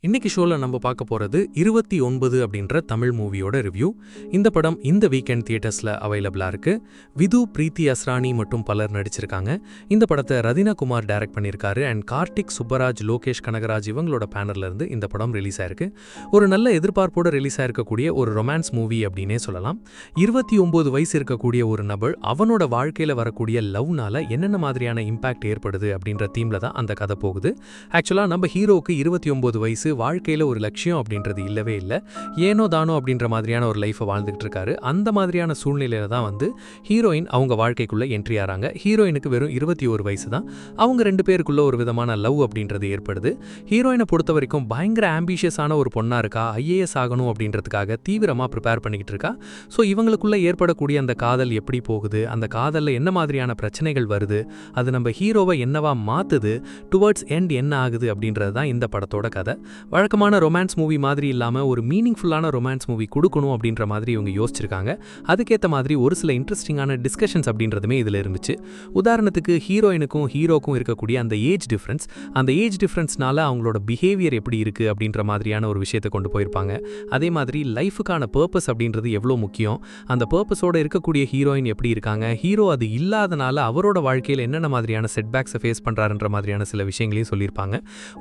இன்னைக்கு ஷோல நம்ம பார்க்க போறது 29 அப்படின்ற தமிழ் மூவியோட ரிவ்யூ. இந்த படம் இந்த வீக்கெண்ட் தியேட்டர்ஸ்ல அவைலபிளா இருக்கு. விது, பிரீத்தி அஸ்ரானி மற்றும் பலர் நடிச்சிருக்காங்க. இந்த படத்தை ரதினா குமார் டைரக்ட் பண்ணியிருக்காரு அண்ட் கார்த்திக் சுப்பராஜ், லோகேஷ் கனகராஜ் இவங்களோட பேனர்ல இருந்து இந்த படம் ரிலீஸ் ஆயிருக்கு. ஒரு நல்ல எதிர்பார்ப்போட ரிலீஸ் ஆயிருக்கக்கூடிய ஒரு ரொமான்ஸ் மூவி அப்படின்னே சொல்லலாம். 29 வயசு இருக்கக்கூடிய ஒரு நபர் அவனோட வாழ்க்கையில வரக்கூடிய லவ்னால என்னென்ன மாதிரியான இம்பாக்ட் ஏற்படுது அப்படின்ற தீம்ல தான் அந்த கதை போகுது. ஆக்சுவலா நம்ம ஹீரோக்கு 29 வயசு, வாழ்க்கையில ஒரு லட்சியம் அப்படின்றது இல்லவே இல்லை, ஏனோ தானோ அப்படின்ற மாதிரியான ஒரு லைஃபை வாழ்ந்துகிட்டு இருக்காரு. அந்த மாதிரியான சூழ்நிலையில தான் ஹீரோயின் அவங்க வாழ்க்கைக்குள்ள என்ட்ரி ஆறாங்க. ஹீரோயினுக்கு வெறும் 21 வயசு தான். அவங்க ரெண்டு பேருக்குள்ள ஒரு விதமான லவ் அப்படின்றது ஏற்படுது. ஹீரோயினை பொறுத்த வரைக்கும் பயங்கர ஆம்பிஷியஸான ஒரு பொண்ணா இருக்கா. IAS ஆகணும் அப்படின்றதுக்காக தீவிரமா ப்ரிப்பேர் பண்ணிக்கிட்டு இருக்கா. ஸோ இவங்களுக்குள்ள ஏற்படக்கூடிய அந்த காதல் எப்படி போகுது, அந்த காதல்ல என்ன மாதிரியான பிரச்சனைகள் வருது, அது நம்ம ஹீரோவை என்னவா மாத்துது, டுவர்ட்ஸ் எண்ட் என்ன ஆகுது அப்படின்றது தான் இந்த படத்தோட கதை. வழக்கமான ரொமான்ஸ் மூவி மாதிரி இல்லாமல் ஒரு மீனிங்ஃபுல்லான ரொமான்ஸ் மூவி கொடுக்கணும் அப்படின்ற மாதிரி இவங்க யோசிச்சிருக்காங்க. அதுக்கேற்ற மாதிரி ஒரு சில இன்ட்ரெஸ்டிங்கான டிஸ்கஷன்ஸ் அப்படின்றதுமே இதில் இருந்துச்சு. உதாரணத்துக்கு ஹீரோயினுக்கும் ஹீரோக்கும் இருக்கக்கூடிய அந்த ஏஜ் டிஃப்ரென்ஸ்னால அவங்களோட பிஹேவியர் எப்படி இருக்குது அப்படின்ற மாதிரியான ஒரு விஷயத்தை கொண்டு போயிருப்பாங்க. அதே மாதிரி லைஃபுக்கான பர்பஸ் அப்படின்றது எவ்வளோ முக்கியம், அந்த பர்பஸோட இருக்கக்கூடிய ஹீரோயின் எப்படி இருக்காங்க, ஹீரோ அது இல்லாதனால அவரோட வாழ்க்கையில் என்னென்ன மாதிரியான செட்பேக்ஸை ஃபேஸ் பண்ணுறாருன்ற மாதிரியான சில விஷயங்களையும் சொல்லியிருப்பாங்க.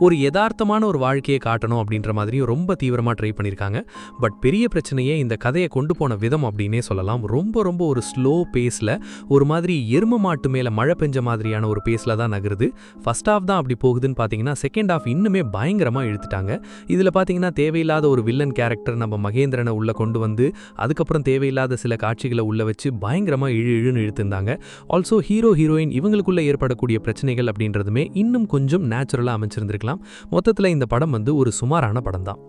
ஒரு யதார்த்தமான ஒரு வாழ்க்கையை காட்டணும் அப்படின்ற மாதிரியும் ரொம்ப தீவிரமாக ட்ரை பண்ணியிருக்காங்க. பட் பெரிய பிரச்சனையே இந்த கதையை கொண்டு போன விதம் அப்படின்னே சொல்லலாம். ரொம்ப ஒரு ஸ்லோ பேஸில், ஒரு மாதிரி எரும மாட்டு மேலே மழை பெஞ்ச மாதிரியான ஒரு பேஸில் தான் நகருது. ஃபர்ஸ்ட் ஹாஃப் தான் அப்படி போகுதுன்னு பார்த்தீங்கன்னா, செகண்ட் ஹாஃப் இன்னுமே பயங்கரமாக இழுத்துட்டாங்க. இதில் பார்த்தீங்கன்னா தேவையில்லாத ஒரு வில்லன் கேரக்டர் நம்ம மகேந்திரனை உள்ள கொண்டு வந்து அதுக்கப்புறம் தேவையில்லாத சில காட்சிகளை உள்ள வச்சு பயங்கரமாக இழுன்னு இழுத்துருந்தாங்க. ஆல்சோ ஹீரோயின் இவங்களுக்குள்ள ஏற்படக்கூடிய பிரச்சனைகள் அப்படின்றதுமே இன்னும் கொஞ்சம் நேச்சுரலாக அமைச்சிருந்திருக்கலாம். மொத்தத்தில் இந்த படம் ஒரு சுமாரான படம் தான்.